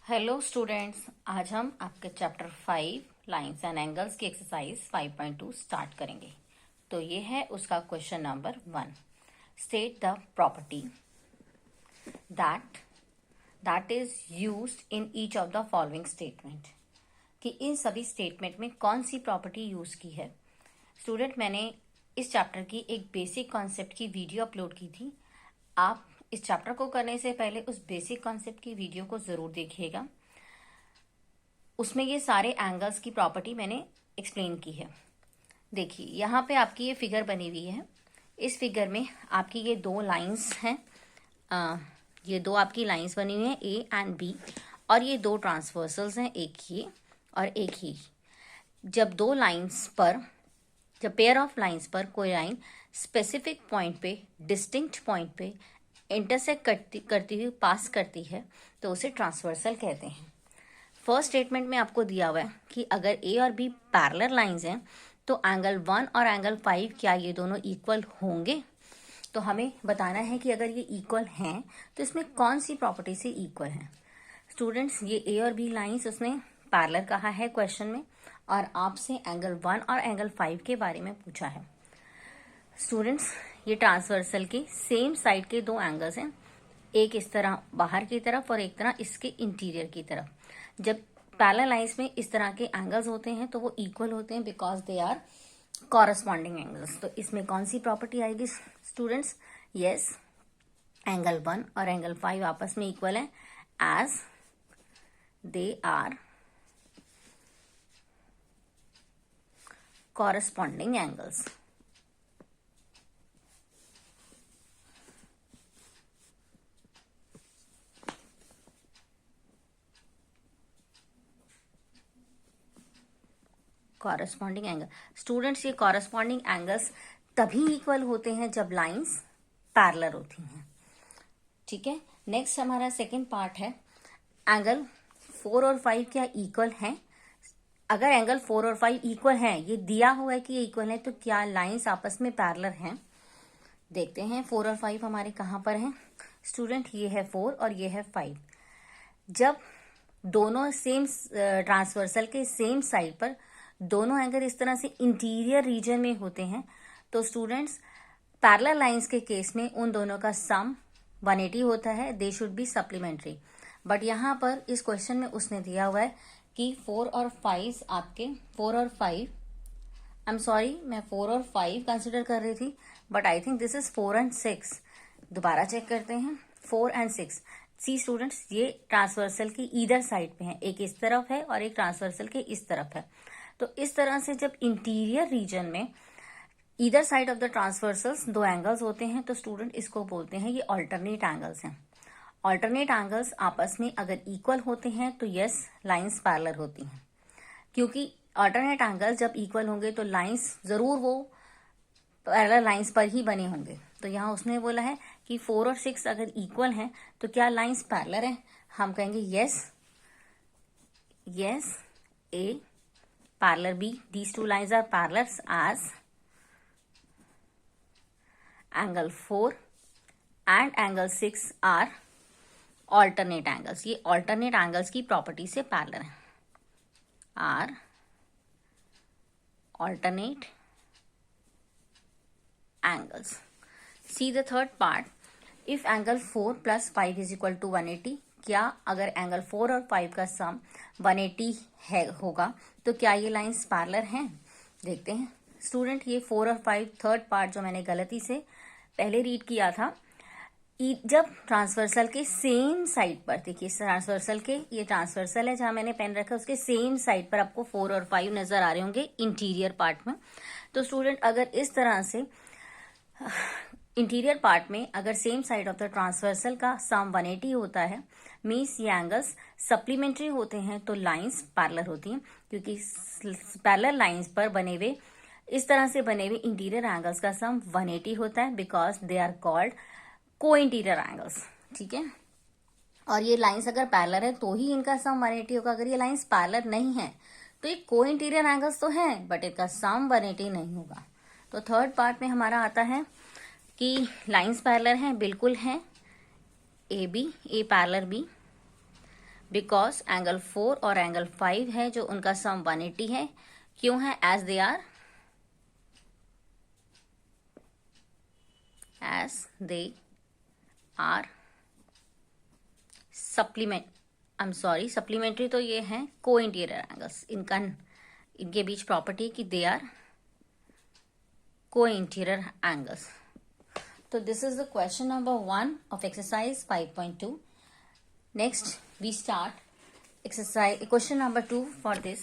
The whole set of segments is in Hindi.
हेलो स्टूडेंट्स, आज हम आपके चैप्टर 5 लाइंस एंड एंगल्स की एक्सरसाइज 5.2 स्टार्ट करेंगे। तो ये है उसका question number 1। State the property that is used in each of the following statement. कि इन सभी स्टेटमेंट में कौन सी प्रॉपर्टी यूज की है। स्टूडेंट, मैंने इस चैप्टर की एक बेसिक कॉन्सेप्ट की वीडियो अपलोड की थी। आप इस चैप्टर को करने से पहले उस बेसिक कॉन्सेप्ट की वीडियो को जरूर देखिएगा। उसमें ये सारे एंगल्स की प्रॉपर्टी मैंने एक्सप्लेन की है। देखिए, यहाँ पे आपकी ये फिगर बनी हुई है। इस फिगर में आपकी ये दो लाइंस हैं। ये दो आपकी लाइंस बनी हुई हैं, ए एंड बी, और ये दो ट्रांसवर्सल्स हैं, एक ये और एक ही। जब पेयर ऑफ लाइंस पर कोई लाइन स्पेसिफिक पॉइंट पे, डिस्टिंक्ट पॉइंट पे इंटरसेक्ट करती हुई पास करती है तो उसे ट्रांसवर्सल कहते हैं। फर्स्ट स्टेटमेंट में आपको दिया हुआ है कि अगर ए और बी पैरेलल लाइंस हैं तो एंगल 1 और एंगल 5 क्या ये दोनों इक्वल होंगे। तो हमें बताना है कि अगर ये इक्वल हैं तो इसमें कौन सी प्रॉपर्टी से इक्वल है। स्टूडेंट्स, ये ए और बी लाइंस उसने पैरेलल कहा है क्वेश्चन में, और आपसे एंगल 1 और एंगल 5 के बारे में पूछा है। स्टूडेंट्स, ये ट्रांसवर्सल के सेम साइड के दो एंगल्स हैं, एक इस तरह बाहर की तरफ और एक तरह इसके इंटीरियर की तरफ। जब पैरेलल लाइंस में इस तरह के एंगल्स होते हैं तो वो इक्वल होते हैं because they are corresponding angles. तो इसमें कौन सी प्रॉपर्टी आएगी स्टूडेंट्स? यस, एंगल 1 और एंगल 5 आपस में इक्वल है as they are corresponding angles. Corresponding angle, students, ये कॉरस्पॉन्डिंग एंगल्स तभी इक्वल होते हैं जब लाइंस पैरेलल होती हैं। ठीक है, नेक्स्ट हमारा सेकंड पार्ट है, एंगल 4 और 5 क्या इक्वल हैं। अगर एंगल 4 और 5 इक्वल हैं, ये दिया हुआ है कि ये इक्वल है, तो क्या लाइंस आपस में पैरेलल हैं। देखते हैं 4 और 5 हमारे कहाँ पर हैं। स्टूडेंट, ये है 4 और ये है 5। जब दोनों सेम ट्रांसवर्सल के सेम साइड पर दोनों एंगल इस तरह से इंटीरियर रीजन में होते हैं तो स्टूडेंट्स, पैरेलल लाइंस के केस में उन दोनों का सम 180 होता है। They should be supplementary. But यहाँ पर इस क्वेश्चन में उसने दिया हुआ है कि 4 और 5 आपके 4 और 5, आई एम सॉरी, मैं 4 और 5 कंसिडर कर रही थी, but I think this is 4 and 6। दोबारा चेक करते हैं, 4 एंड 6। सी स्टूडेंट्स, ये ट्रांसवर्सल की ईदर साइड पे है, एक इस तरफ है और एक ट्रांसवर्सल के इस तरफ है। तो इस तरह से जब इंटीरियर रीजन में either side of the transversals दो एंगल्स होते हैं तो स्टूडेंट इसको बोलते हैं ये ऑल्टरनेट एंगल्स हैं। ऑल्टरनेट एंगल्स आपस में अगर इक्वल होते हैं तो यस, लाइंस पैरेलल होती हैं। क्योंकि ऑल्टरनेट एंगल्स जब इक्वल होंगे तो लाइंस जरूर वो पैरेलल लाइंस पर ही बने होंगे। तो यहाँ उसने बोला है कि 4 और 6 अगर इक्वल हैं तो क्या लाइंस पैरेलल हैं। हम कहेंगे yes, yes, A parallel B, these two lines are parallel as angle 4 and angle 6 are alternate angles। ये alternate angles की प्रॉपर्टी से पैरेलल है। are alternate angles। See the third part, if angle 4 plus 5 is equal to 180, क्या अगर एंगल 4 और 5 का सम 180 है होगा तो क्या ये लाइंस पैरेलल हैं। देखते हैं स्टूडेंट, ये 4 और 5 थर्ड पार्ट जो मैंने गलती से पहले रीड किया था, जब ट्रांसवर्सल के सेम साइड पर, देखिए ट्रांसवर्सल के, ये ट्रांसवर्सल है जहां मैंने पेन रखा, उसके सेम साइड पर आपको 4 और 5 नजर आ रहे होंगे इंटीरियर पार्ट में। तो स्टूडेंट, अगर इस तरह से इंटीरियर पार्ट में अगर same side of the transversal का सम 180 होता है, मीन्स ये एंगल्स सप्लीमेंट्री होते हैं तो लाइंस पैरेलल होती हैं। क्योंकि पैरेलल लाइंस पर बने हुए, इस तरह से बने हुए इंटीरियर एंगल्स का सम 180 होता है बिकॉज दे आर कॉल्ड को इंटीरियर एंगल्स। ठीक है, और ये लाइंस अगर पैरेलल है तो ही इनका सम 180 होगा। अगर ये लाइंस पैरेलल नहीं है तो ये को इंटीरियर एंगल्स तो हैं बट इनका सम 180 नहीं होगा। तो थर्ड पार्ट में हमारा आता है कि लाइंस पैरेलल हैं, बिल्कुल हैं, A B, A parallel B, because angle 4 और एंगल 5 है जो उनका सम 180 है। क्यों है? एज दे आर सप्लीमेंट्री तो ये है को इंटीरियर एंगल्स। इनके बीच प्रॉपर्टी कि they are co interior angles. तो this is the question number 1 of exercise 5.2। Next we start exercise question number 2 for this.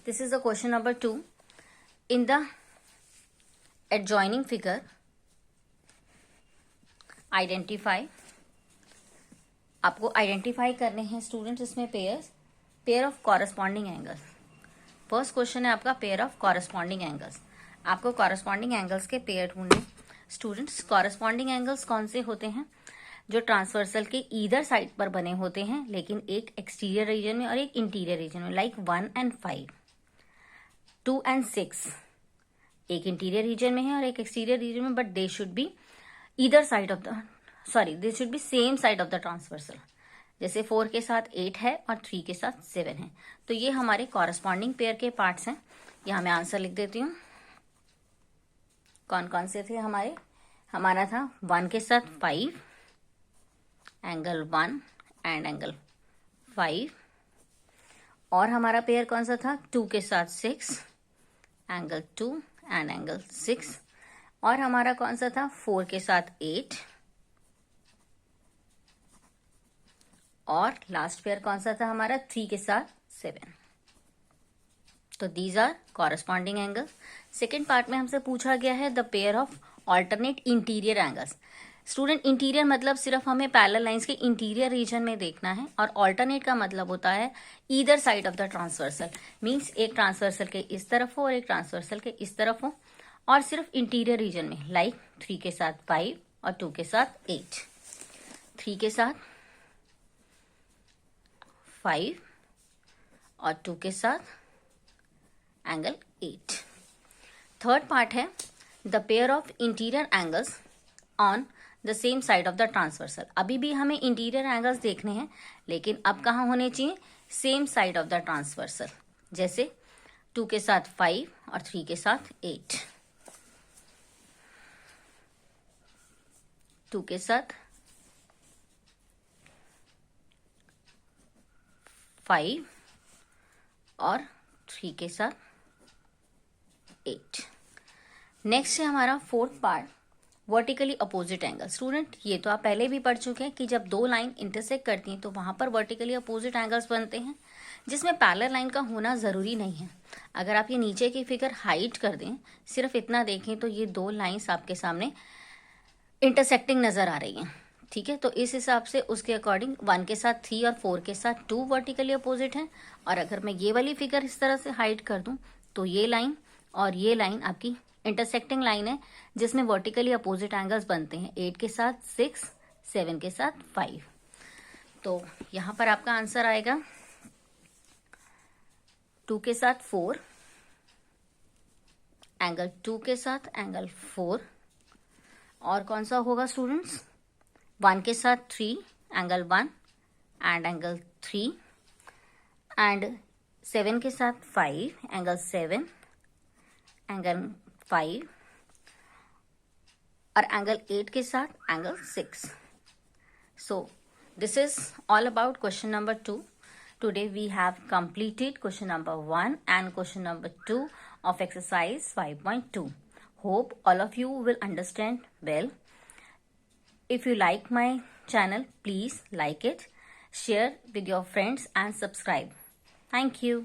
This is the question number 2. In the adjoining figure, identify, आपको आइडेंटिफाई करने हैं स्टूडेंट्स इसमें pair of corresponding angles. First question है आपका पेयर ऑफ कॉरस्पॉन्डिंग एंगल्स। आपको कॉरस्पॉन्डिंग एंगल्स के पेयर ढूंढने। स्टूडेंट्स कॉरस्पॉन्डिंग एंगल्स कौन से होते हैं? जो ट्रांसवर्सल के ईदर साइड पर बने होते हैं, लेकिन एक एक्सटीरियर रीजन में और एक इंटीरियर रीजन में, लाइक 1 and 5, 2 and 6 एक इंटीरियर रीजन में है और एक एक्सटीरियर रीजन में, but they should be either side of the they should be same side of the transversal. जैसे 4 के साथ 8 है और 3 के साथ 7 है। तो ये हमारे कॉरस्पॉन्डिंग पेयर के पार्ट्स हैं। यहां मैं आंसर लिख देती हूँ। कौन कौन से थे हमारे? हमारा था 1 के साथ 5, एंगल 1 एंड एंगल 5। और हमारा पेयर कौन सा था? 2 के साथ 6, एंगल 2 एंड एंगल 6। और हमारा कौन सा था? 4 के साथ 8। और लास्ट पेयर कौन सा था हमारा? 3 के साथ 7। तो these are corresponding angles. Second part में हमसे पूछा गया है the pair of alternate interior angles. Student interior मतलब सिर्फ हमें पैरेलल लाइंस के इंटीरियर रीजन में देखना है, और ऑल्टरनेट का मतलब होता है either side of the transversal. Means एक ट्रांसवर्सल के इस तरफ हो और एक ट्रांसवर्सल के इस तरफ हो, और सिर्फ इंटीरियर रीजन में, लाइक 3 के साथ 5 और 2 के साथ 8, 3 के साथ 5 और 2 के साथ एंगल 8। थर्ड पार्ट है the pair of interior angles on the same side of the transversal. अभी भी हमें इंटीरियर एंगल्स देखने हैं, लेकिन अब कहाँ होने चाहिए? Same side of the transversal. जैसे 2 के साथ 5 और 3 के साथ 8, 2 के साथ 5 और 3 के साथ 8। नेक्स्ट है हमारा fourth part, vertically opposite angle. Student ये तो आप पहले भी पढ़ चुके हैं कि जब दो लाइन इंटरसेक्ट करती हैं तो वहां पर वर्टिकली अपोजिट एंगल्स बनते हैं, जिसमें पैरेलल लाइन का होना जरूरी नहीं है। अगर आप ये नीचे की फिगर हाइड कर दें, सिर्फ इतना देखें, तो ये दो लाइंस आपके सामने इंटरसेक्टिंग नजर आ रही हैं। ठीक है, तो इस हिसाब से उसके अकॉर्डिंग 1 के साथ 3 और 4 के साथ 2 वर्टिकली अपोजिट हैं। और अगर मैं ये वाली फिगर इस तरह से हाइड कर दूं, तो ये लाइन और ये लाइन आपकी इंटरसेक्टिंग लाइन है, जिसमें वर्टिकली अपोजिट एंगल्स बनते हैं। 8 के साथ 6, 7 के साथ 5। तो यहां पर आपका आंसर आएगा 2 के साथ 4, एंगल 2 के साथ एंगल 4। और कौन सा होगा स्टूडेंट्स? 1 के साथ 3, एंगल 1 एंड एंगल 3। एंड 7 के साथ 5, एंगल 7, एंगल 5। और एंगल 8 के साथ angle 6। So this is all about question number 2. Today we have completed question number 1 and question number 2 of exercise 5.2. Hope all of you will understand well. If you like my channel, please like it, share with your friends and subscribe. Thank you.